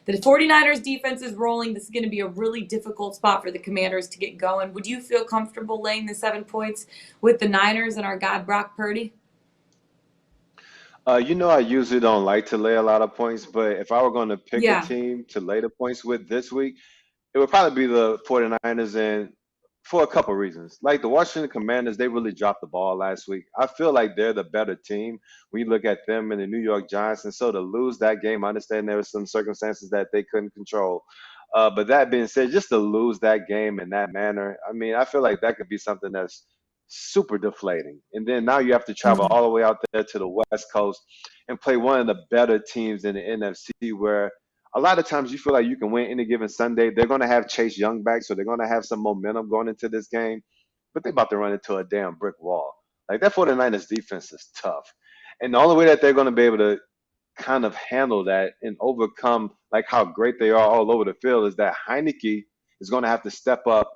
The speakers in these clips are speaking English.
The 49ers defense is rolling. This is going to be a really difficult spot for the Commanders to get going. Would you feel comfortable laying the 7 points with the Niners and our guy Brock Purdy? I usually don't like to lay a lot of points, but if I were going to pick a Yeah. team to lay the points with this week, it would probably be the 49ers, and for a couple reasons. Like the Washington Commanders, they really dropped the ball last week. I feel like they're the better team when you look at them and the New York Giants. And so to lose that game, I understand there were some circumstances that they couldn't control. But that being said, just to lose that game in that manner, I mean, I feel like that could be something that's super deflating. And then now you have to travel all the way out there to the West Coast and play one of the better teams in the NFC where a lot of times you feel like you can win any given Sunday. They're going to have Chase Young back, so they're going to have some momentum going into this game, but they're about to run into a damn brick wall. Like that 49ers defense is tough. And the only way that they're going to be able to kind of handle that and overcome like how great they are all over the field is that Heinicke is going to have to step up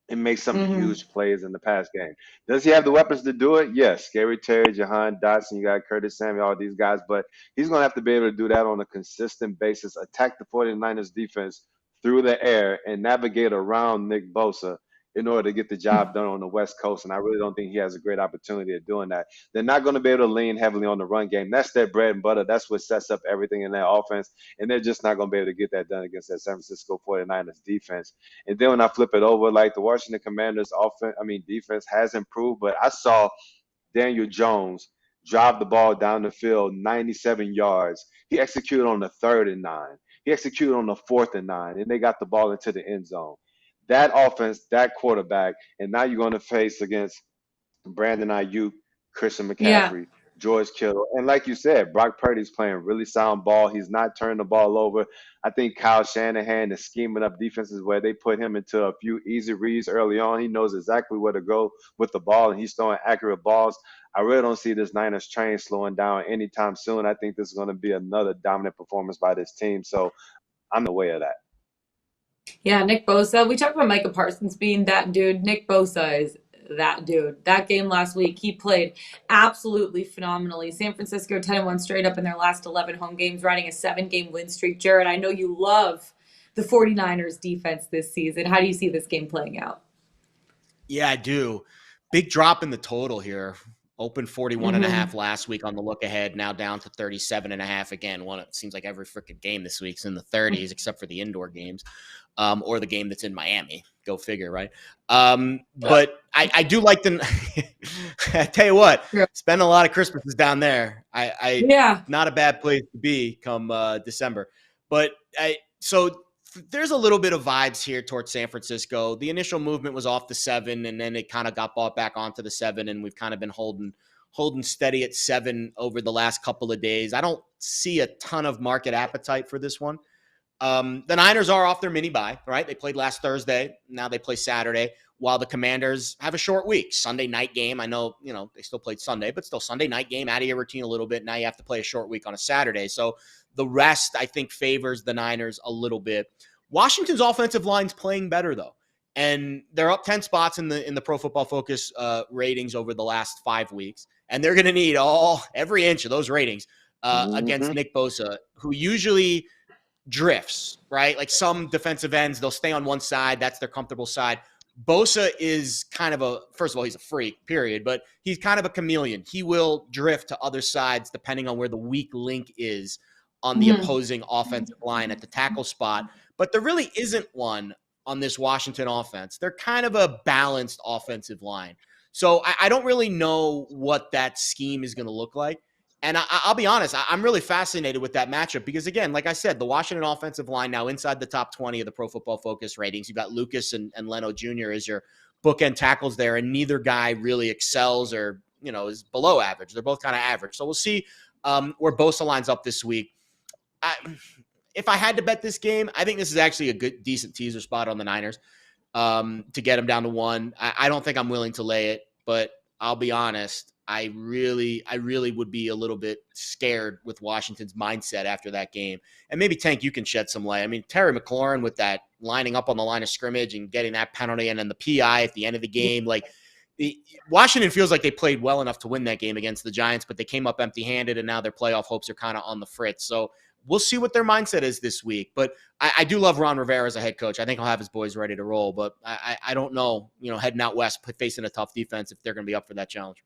and make some Mm-hmm. huge plays in the pass game. Does he have the weapons to do it? Yes. Scary Terry, Jahan Dotson, you got Curtis Samuel, all these guys, but he's going to have to be able to do that on a consistent basis, attack the 49ers defense through the air and navigate around Nick Bosa in order to get the job done on the West Coast. And I really don't think he has a great opportunity of doing that. They're not going to be able to lean heavily on the run game. That's their bread and butter. That's what sets up everything in their offense. And they're just not going to be able to get that done against that San Francisco 49ers defense. And then when I flip it over, like the Washington Commanders defense has improved, but I saw Daniel Jones drive the ball down the field 97 yards. He executed on the 3rd and 9. He executed on the 4th and 9, and they got the ball into the end zone. That offense, that quarterback, and now you're going to face against Brandon Ayuk, Christian Yeah. McCaffrey, George Kittle. And like you said, Brock Purdy's playing really sound ball. He's not turning the ball over. I think Kyle Shanahan is scheming up defenses where they put him into a few easy reads early on. He knows exactly where to go with the ball, and he's throwing accurate balls. I really don't see this Niners train slowing down anytime soon. I think this is going to be another dominant performance by this team. So I'm in the way of that. Yeah, Nick Bosa. We talked about Micah Parsons being that dude. Nick Bosa is that dude. That game last week, he played absolutely phenomenally. San Francisco 10-1 straight up in their last 11 home games, riding a 7-game win streak. Jared, I know you love the 49ers defense this season. How do you see this game playing out? Yeah, I do. Big drop in the total here. Open 41 and a Mm-hmm. half last week on the look ahead, now down to 37 and a half again. One, it seems like every freaking game this week's in the 30s, except for the indoor games, or the game that's in Miami. Go figure, right? But I do like the. I tell you what, Yeah. spend a lot of Christmases down there. I Yeah. not a bad place to be come December. But so there's a little bit of vibes here towards San Francisco. The initial movement was off the 7, and then it kind of got bought back onto the 7, and we've kind of been holding steady at 7 over the last couple of days. I don't see a ton of market appetite for this one. The Niners are off their mini bye, right? They played last Thursday. Now they play Saturday, while the Commanders have a short week. Sunday night game. I know, they still played Sunday, but still Sunday night game, out of your routine a little bit. Now you have to play a short week on a Saturday. So the rest, I think, favors the Niners a little bit. Washington's offensive line's playing better, though. And they're up 10 spots in the Pro Football Focus ratings over the last 5 weeks. And they're going to need every inch of those ratings against Hmm. Nick Bosa, who usually drifts, right? Like some defensive ends, they'll stay on one side. That's their comfortable side. Bosa is kind of first of all, he's a freak, period, but he's kind of a chameleon. He will drift to other sides depending on where the weak link is on the Mm-hmm. opposing offensive line at the tackle spot. But there really isn't one on this Washington offense. They're kind of a balanced offensive line. So I don't really know what that scheme is going to look like. And I'll be honest, I'm really fascinated with that matchup because, again, like I said, the Washington offensive line now inside the top 20 of the Pro Football Focus ratings. You've got Lucas and Leno Jr. as your bookend tackles there, and neither guy really excels or, is below average. They're both kind of average. So we'll see where Bosa lines up this week. If I had to bet this game, I think this is actually a good, decent teaser spot on the Niners to get them down to 1. I don't think I'm willing to lay it, but I'll be honest. I really would be a little bit scared with Washington's mindset after that game. And maybe, Tank, you can shed some light. I mean, Terry McLaurin with that lining up on the line of scrimmage and getting that penalty and then the PI at the end of the game. Like, Washington feels like they played well enough to win that game against the Giants, but they came up empty-handed, and now their playoff hopes are kind of on the fritz. So we'll see what their mindset is this week. But I do love Ron Rivera as a head coach. I think he'll have his boys ready to roll. But I don't know, heading out west, facing a tough defense, if they're going to be up for that challenge.